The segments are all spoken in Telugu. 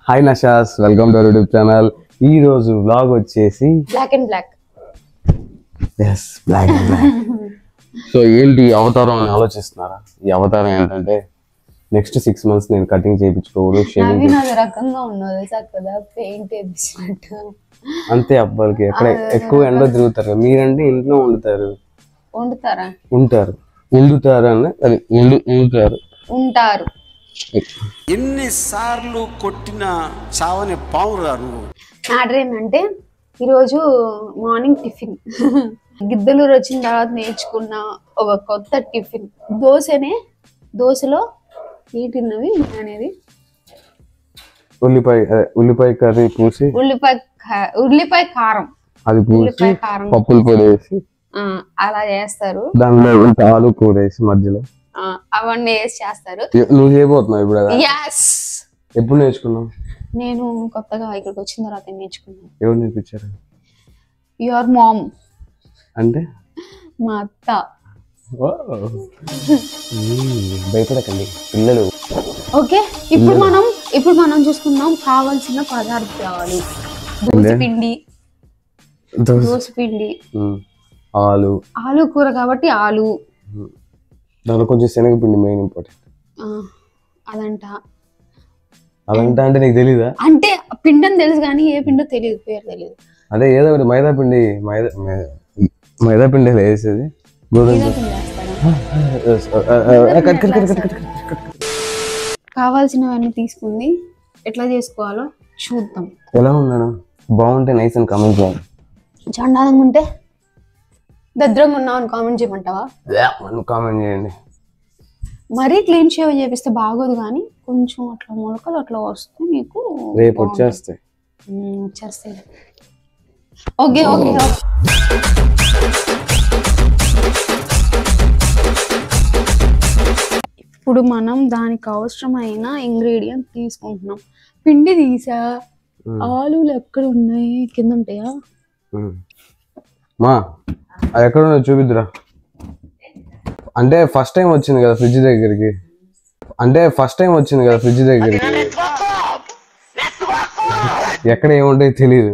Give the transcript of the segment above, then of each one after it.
హాయ్ నషాస్, welcome to our YouTube channel. ఈ రోజు వ్లాగ్ వచ్చేసి black and black. yes black and black. So ఏంటి అవతారం అని ఆలోచిస్తున్నారా? ఈ అవతారం ఏంటంటే నెక్స్ట్ 6 months నేను కటింగ్ చేయించుకోవాలి, షేవింగ్ రకంగా ఉన్నది కదా, పెయింట్ వేయించినట్టు అంతే. అబ్బాయిలకి ఎక్కడ ఎక్కువ ఎండ తిరుగుతారు. మీరంటే ఇంట్లో ఉంటారు. ఎన్నిసార్లు కొట్టిన చావని పావురా నువ్వు. మ్యాటర్ ఏంటంటే ఈరోజు మార్నింగ్ టిఫిన్ గిద్దలూరు వచ్చిన తర్వాత నేర్చుకున్న ఒక కొత్త టిఫిన్ దోశలో ఏంటిన్నవి అనేది ఉల్లిపాయ కర్రీ పూసి ఉల్లిపాయ కారం అది పూసి పప్పుల పొడి వేసి అలా చేస్తారు. దానిలో ఆలు కూర వేసి మధ్యలో అవన్నీ వేసి చేస్తారు. నువ్వు చేయబోతున్నావు ఇప్పుడు? ఎప్పుడు నేర్చుకున్నావు? నేను కొత్తగా ఇక్కడికి వచ్చిన తర్వాత నేర్చుకున్నాను. ఎవరు నేర్పించారు? యువర్ మామ్ అంటే మా అత్త. భయపడకండి పిల్లలు. ఓకే, ఇప్పుడు మనం చూసుకుందాం కావాల్సిన పదార్థాలు. దోసపిండి, ఆలు కూర కాబట్టి ఆలు, దాంట్లో కొంచెం శనగపిండి మెయిన్ ఇంపార్టెంట్. అదంటే అంటే నీకు తెలీదా? అంటే పిండి అని తెలుసు కానీ ఏ పిండో తెలియదు, పేరు తెలియదు. అదే ఏదో ఒకటి మైదా పిండి వేసేది. కావాల్సినవన్నీ తీసుకుంది, ఎట్లా చేసుకోవాలో చూద్దాం. ఎలా ఉన్నాను? బాగుంటే నైస్ అని కామెంట్ చేయండి. చండాలంగా ఉంటే దద్రంగా ఉన్నావు అని కామెంట్ చేయమంటావా? కామెంట్ చేయండి. మరీ క్లీన్ షేవ్ చేపిస్తే బాగోదు, కానీ కొంచెం అట్లా మొలకలు అట్లా వస్తే నీకు రేపు వచ్చేస్తాయి. ఓకే. ఇప్పుడు మనం దానికి అవసరమైన ఇంగ్రీడియంట్ తీసుకుంటున్నాం. పిండి తీసా, ఆలులు ఎక్కడ ఉన్నాయి? కింద ఉంటాయా? మా అది ఎక్కడ ఉన్నది చూపిద్దురా. అంటే ఫస్ట్ టైం వచ్చింది కదా ఫ్రిడ్జ్ దగ్గరికి. ఎక్కడ ఏముంటాయో తెలియదు.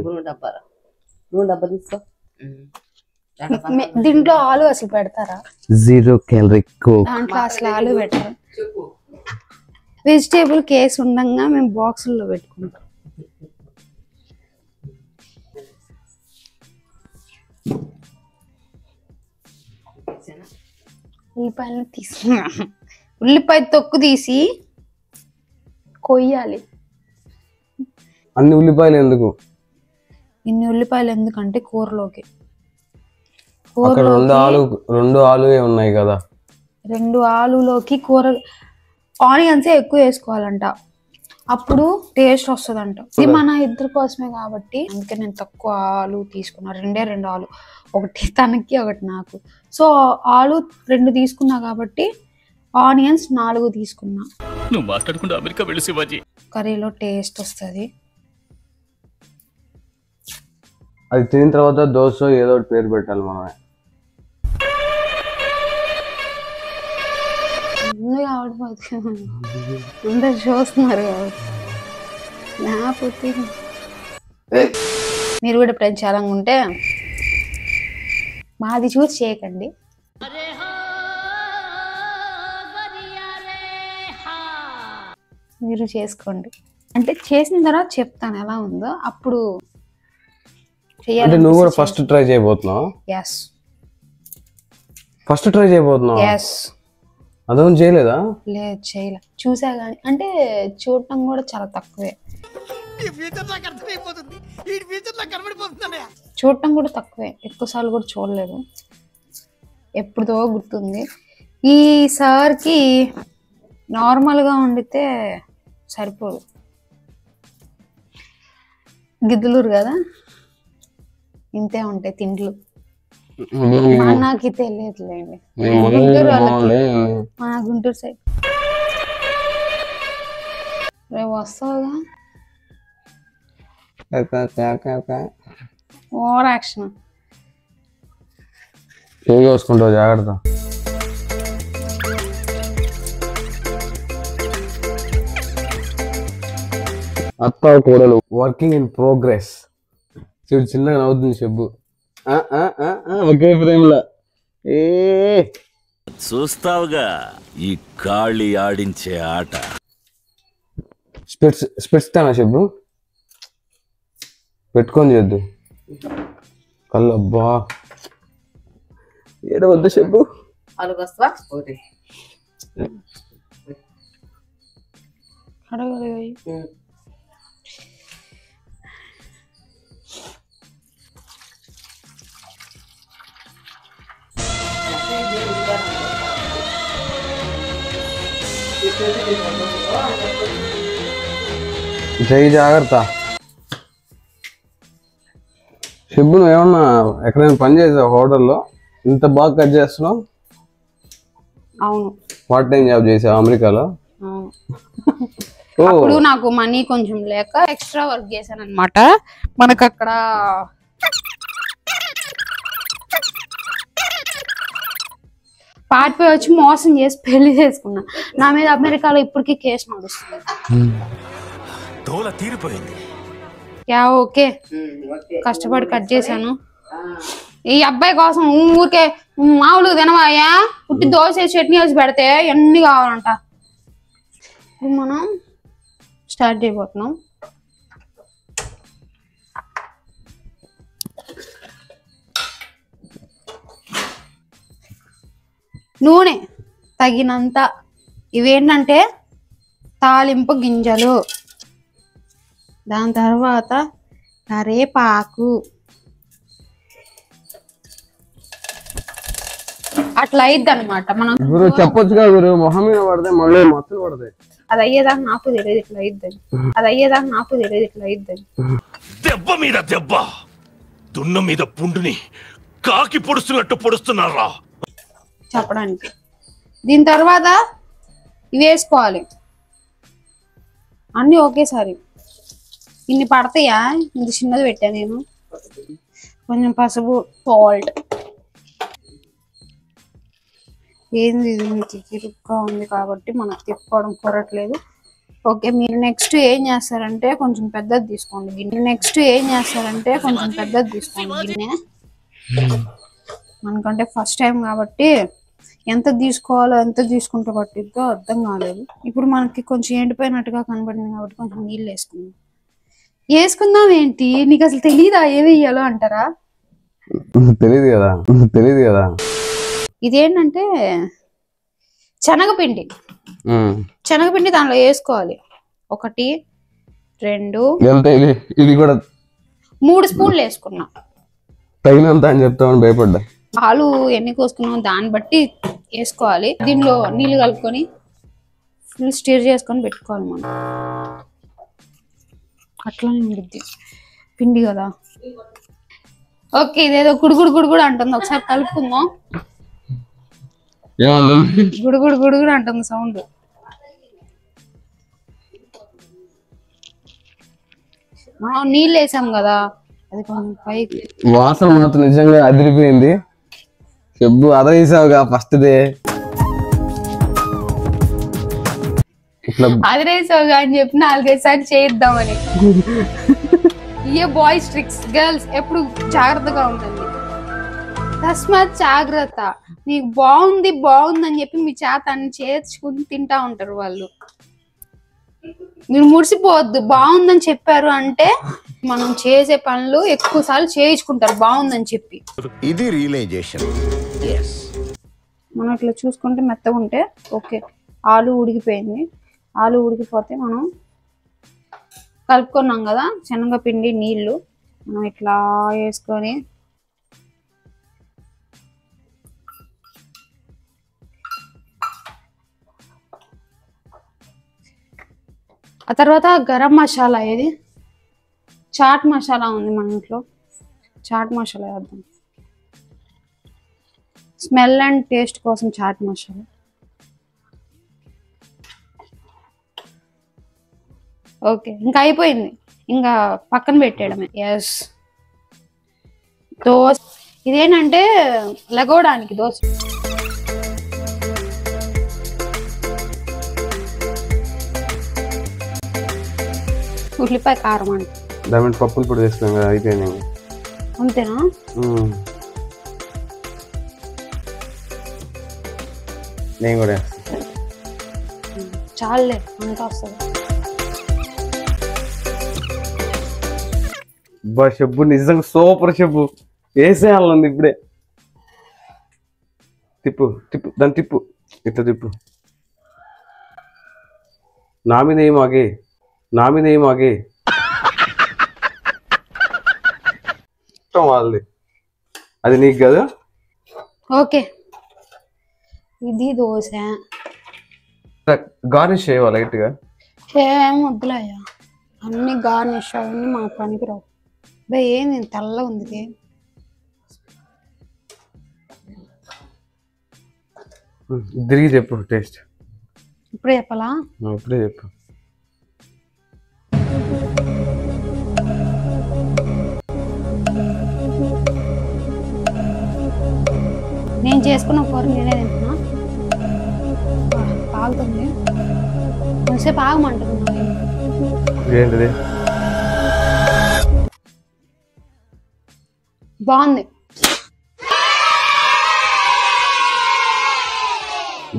దీంట్లో ఆలు అసలు పెడతారా? 0 calorie cook. దాంట్లో అసలు ఆలు పెట్టారు. వెజిటేబుల్ కేసు ఉండగా మేము బాక్సుల్లో పెట్టుకుంటాం. ఉల్లిపాయలను తీసుకున్నా, ఉల్లిపాయ తొక్కు తీసి కొయ్యాలి. అన్ని ఉల్లిపాయలు ఎందుకు? ఇన్ని ఉల్లిపాయలు ఎందుకంటే కూరలోకి రెండు ఆలు ఉన్నాయి కదా, 2 ఆలులోకి కూర ఆనియన్స్ ఎక్కువ వేసుకోవాలంట, అప్పుడు టేస్ట్ వస్తుందంట. ఇది మన ఇద్దరి కోసమే కాబట్టి అందుకే నేను తక్కువ ఆలు తీసుకున్నా. 2 ఆలు, ఒకటి తనకి ఒకటి నాకు. సో ఆలు 2 తీసుకున్నా కాబట్టి ఆనియన్స్ 4 తీసుకున్నా. నువ్వు మాట్లాడుకుంటూ అమెరికా వెళ్ళి శివాజీ. కర్రీలో టేస్ట్ వస్తుంది. అది తిన్న తర్వాత దోశ ఏదో ఒకటి పేరు పెట్టాలి మనమే. అందరు చూస్తున్నారు కాబట్టి లేకపోతే మీరు కూడా ప్రచారంగా ఉంటే మాది చూసి చేయకండి. మీరు చేసుకోండి. అంటే చేసిన తర్వాత చెప్తాను ఎలా ఉందో, అప్పుడు అంటే నువ్వు కూడా ఫస్ట్ ట్రై చేయబోతున్నావు? ఫస్ట్ ట్రై చేయబోతున్నావు? అదేం చేయలేదా? లేదు, చేయలే. చూసా కానీ అంటే చూడటం కూడా చాలా తక్కువే. చూడటం కూడా తక్కువే, ఎక్కువసార్లు కూడా చూడలేదు. ఎప్పుడుదో గుర్తుంది. ఈసారికి నార్మల్గా వండితే సరిపోదు. గిద్దలూరు కదా, ఇంతే ఉంటాయి తిండ్లు. నాకు తెలియదులేండి, మన గుంటూరు సైడ్. రేపు వస్తావుగా? Over action. కోసుకుంటావు, జాగ్రత్త. అత్త కోడలు వర్కింగ్ ఇన్ ప్రోగ్రెస్. చూడు చిన్నగా నవ్వుతుంది షబ్బు. ఒకే ఫ్రేమ్లా ఏ చూస్తావుగా ఈ గాలి ఆడించే ఆట. స్పెట్స్ తానా షబ్బు పెట్టుకొని చేద్దు కళ్ళు. అబ్బా ఏడ వద్దు షబ్బు. జై జాగ్రత్త. షబ్బు నువ్వేమన్నా ఎక్కడైనా పని చేసావు హోటల్లో? ఇంత బాగా కట్ చేస్తున్నావు. అవును, పార్ట్ టైం జాబ్ చేసావు అమెరికాలో? అప్పుడు నాకు మనీ కొంచెం లేక ఎక్స్ట్రా వర్క్ చేశాను అనమాట. మనకు అక్కడ పార్ట్ పై వచ్చి మోసం చేసి పెళ్లి చేసుకున్నా. నా మీద అమెరికాలో ఇప్పటికీ కేసు నడుస్తుంది. తోల తీరిపోయింది. ఓకే, కష్టపడి కట్ చేశాను. ఈ అబ్బాయి కోసం ఊరికే మామూలుగా తినవాయా, పుట్టి దోశ చట్నీ వేసి పెడితే ఎన్ని కావాలంట. మనం స్టార్ట్ చేయబోతున్నాం. నూనె తగినంత. ఇవేంటంటే తాలింపు గింజలు, దాని తర్వాత కరేపాకు. అట్లా అయిద్ది అనమాట. మనం చెప్పొచ్చుగా గురు, మొహం మీద పడితే మళ్ళీ మచ్చలు పడతాయి. అది అయ్యేదాకా నాకు తెలియదు ఇట్లా అయిద్దని. దెబ్బ మీద దెబ్బ, దున్న మీద పుండుని కాకి పొడుస్తున్నట్టు పొడుస్తున్నారా చెప్పడానికి. దీని తర్వాత ఇవి వేసుకోవాలి అన్ని ఒకేసారి. ఇన్ని పడతాయా? ఇది చిన్నది పెట్టా నేను. కొంచెం పసుపు, సాల్ట్. ఏంది ఇది తిరుగ్గా ఉంది కాబట్టి మనకు తిప్పుకోవడం కుదరట్లేదు. ఓకే, మీరు నెక్స్ట్ ఏం చేస్తారంటే కొంచెం పెద్దది తీసుకోండి గిన్నె. మనకంటే ఫస్ట్ టైం కాబట్టి ఎంత తీసుకోవాలో ఎంత తీసుకుంటే పట్టిద్దో అర్థం కాలేదు. ఇప్పుడు మనకి కొంచెం ఎండిపోయినట్టుగా కనబడింది కాబట్టి కొంచెం నీళ్ళు వేసుకుందాం. ఏంటి నీకు అసలు తెలీదా ఏమి వేయాలో అంటారా? తెలియదు కదా. ఇదేంటంటే శనగపిండి. దానిలో వేసుకోవాలి. 1 2 ఇది కూడా 3 స్పూన్లు వేసుకున్నా. తగినంత అని చెప్తామని భయపడ్డా. ఆలు ఎన్ని కోసుకున్నాం దాన్ని బట్టి వేసుకోవాలి. దీనిలో నీళ్ళు కలుపుకొని ఫుల్ స్టిర్ చేసుకొని పెట్టుకోవాలి మనం. అట్లానే ఉండిద్ది పిండి కదా. ఓకే, ఇదేదో గుడుగుడు అంటుంది. ఒకసారి కలుపుకుందాం. గుడుగుడు అంటుంది సౌండ్. మనం నీళ్ళు వేసాం కదా, అది కొంచెం పైకి. వాసన మాత్రం నిజంగా అదిరిపోయింది. చెప్పు అదవేసావుగా ఫస్ట్ డే. అదిరేసావుగా అని చెప్పి 4-5 సార్లు చేయిద్దామని. ఏ బాయ్స్ ట్రిక్స్. గర్ల్స్ ఎప్పుడు జాగ్రత్తగా ఉంటుంది. తస్మాత్ జాగ్రత్త. నీకు బాగుంది అని చెప్పి మీ చేత అన్ని చేర్చుకుని తింటా ఉంటారు వాళ్ళు. మీరు మురిసిపోవద్దు. బాగుందని చెప్పారు అంటే మనం చేసే పనులు ఎక్కువ సార్లు చేయించుకుంటారు బాగుందని చెప్పి. ఇది రియలైజేషన్. మనం ఇట్లా చూసుకుంటే మెత్తగా ఉంటే ఓకే. ఆలు ఉడికిపోయింది. ఆలు ఉడికిపోతే మనం కలుపుకున్నాం కదా శనగపిండి నీళ్ళు, మనం ఇట్లా వేసుకొని ఆ తర్వాత గరం మసాలా, ఏది చాట్ మసాలా ఉంది మన ఇంట్లో. చాట్ మసాలా వేద్దాం. స్మెల్ అండ్ టేస్ట్ కోసం చాట్ మసాలా. ఓకే, ఇంకా అయిపోయింది. ఇంకా పక్కన పెట్టేయడమే. ఎస్, దోశ. ఇదేంటంటే లగోడానికి దోశ. ఉల్లిపాయ కారం అంట. దాని పప్పులు పొడి వేసుకున్నాం కదా, అయిపోయింది. అంతేనా? నేను కూడా వేస్తాను. చాలే అంత వస్తుంది. షబ్బు నిజంగా సూపర్ షబ్బు. వేసేయాలండి ఇప్పుడే. తిప్పు తిప్పు, దాన్ని తిప్పు, ఇట్లా తిప్పు. నా మీద ఏం ఆగే, నా మీద ఏం ఆగే. వాళ్ళది అది నీకు కదా. ఓకే, ఇది దోశ. గార్నిష్ చేయవా లైట్గా? ఏం వద్దులయ్యా, అన్ని గార్నిష్ అవన్నీ మా పనికి రావు. బే ఏంది తెల్లగా ఉంది? తిరిగి చెప్పు టేస్ట్. ఇప్పుడే చెప్పాలా? ఇప్పుడే చెప్పు. నేను చేసుకున్న కూర నేనే తింటున్నా. ఆగుతుంది, కొంచెంసేపు ఆగమంటున్నా. ఏంటిది? బాగుంది.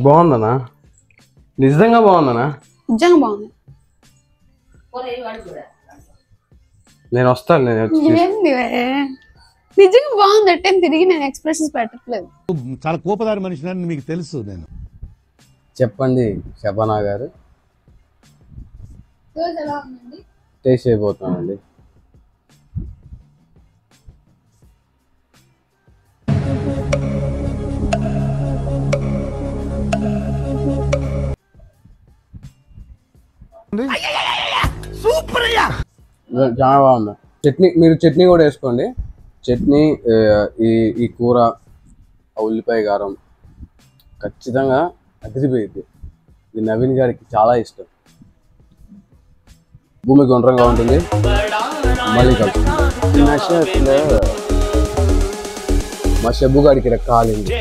బాగుందనా? నిజంగా బాగుందనా? నిజంగా బాగుంది. నేను వస్తాను, నేను వచ్చి ఏంది నిజంగా బాగుంది అంటే తిరిగి నేను ఎక్స్ప్రెషన్స్ పెట్టట్లేదు. చాలా కోపదారి మనిషిని మీకు తెలుసు. నేను చెప్పండి శబానా గారు. టేస్ట్ చేయబోతున్నానండి. చాలా బాగుంది. చట్నీ, మీరు చట్నీ కూడా వేసుకోండి. చట్నీ, ఈ కూర, ఉల్లిపాయ కారం ఖచ్చితంగా అదిరిపోయింది. ఇది నవీన్ గారికి చాలా ఇష్టం. భూమి గుండ్రంగా ఉంటుంది. మళ్ళీ కలుస్తుంది. మా షబ్బు గారికి కాలింది.